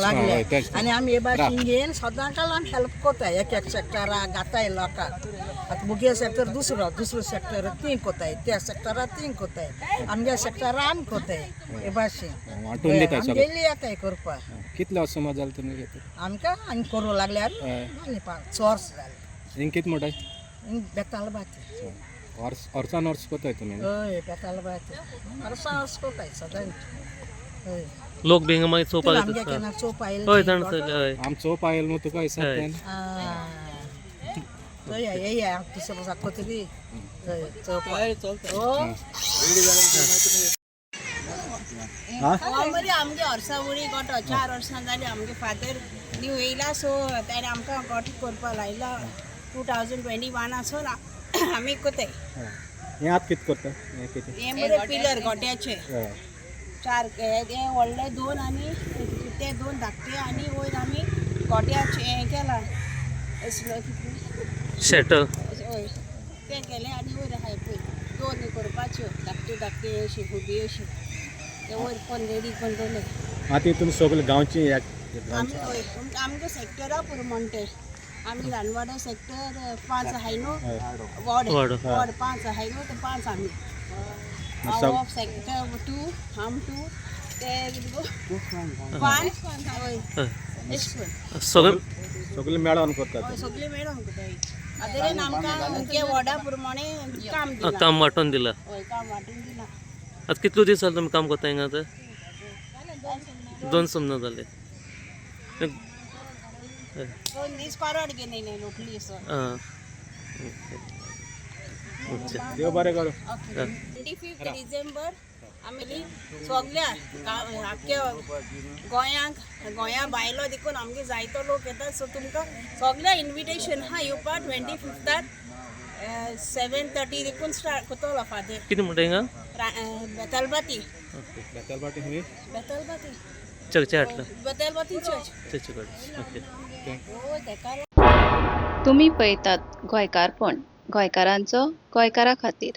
लागले आणि आम्ही बाशिंगेन सदांकाल आमी हेल्प कोताय एक सेक्टरा गाताय लोकांक आतां मुगे सेक्टर दुसरो सेक्टर तीं कोताय त्या सेक्टरा तीं कोताय आमगे सेक्टरा आमी कोताय हे भाशेन वांटून दिताय सगळे गेली येताय करपाक कितले वर्सां जालें तुमी आमकां आनी करूं लागल्यार आनी 5 वर्स जालें हिंग कित म्हणटाय बेताल बाती वर्सान वर्स कोताय तुमी हय बेताल बाती वर्सान वर्स कोताय सदां हय लोक बिंग मागीर चोवपाक आमगे केन्ना चोप आयले हय जाणा हय आम चोप आयल न्हू तुका दिसता थंय ये दुसरो साकोतरी थंय चोप बरी आमगे वर्सां उडी गोठो 4 वर्सां जाली आमगे फादर न्यू येयला सो ताणें आमकां गोठो करपा लायला 2021 आमी कोताय हें आतां कितें करता हें बरे पिलर गोट्याचे 4 हे व्हडले 2 आनी ते 2 धाकटे आनी वयर आमी गोट्याचे हें केलां शेट हय तें केलें आनी वयर आहाय पळय 2 करपाच्यो धाकटे धाकटे अशी खुबी अशी ते वयर कोण रेडी कोण दवरले आतां तुमी सगळे गांवची आमी हय आमगे सेक्टरा पुरो म्हणटे आमी रानवाडा सेक्टर 5 आहाय न्हू वॉर्ड 5 आहाय न्हू ते 5 आमी ऑफ सेक्टर 2 हम 2 ते 1 सगळे मेळोन करतात सगळे मेळोन करताय आतां आमकां अमके वॉर्डा प्रमाणे काम वांटून दिला हय काम वांटून दिला आतां कितलो दीस जाले तुमी काम करता हिंगा आतां 2 समना जाले 2 दीस परवाड गेले लोटली सर देव बरें करूं 25 डिसेंबर आमी सगल्या आख्या गोंया भायलो देखून आमगे जायतो लोक येतात सो तुमकां सगल्या इन्विटेशन हा येवपा 25 7:30 देखून स्टार्ट कोतलो फादर कितें म्हणटा हिंगा बेतालबाती चर्चा हाटला बेतालबाती चर्च ओके तुम्ही पळयतात गोंयकारपण गोंयकारांचो गोंयकारा खातीर.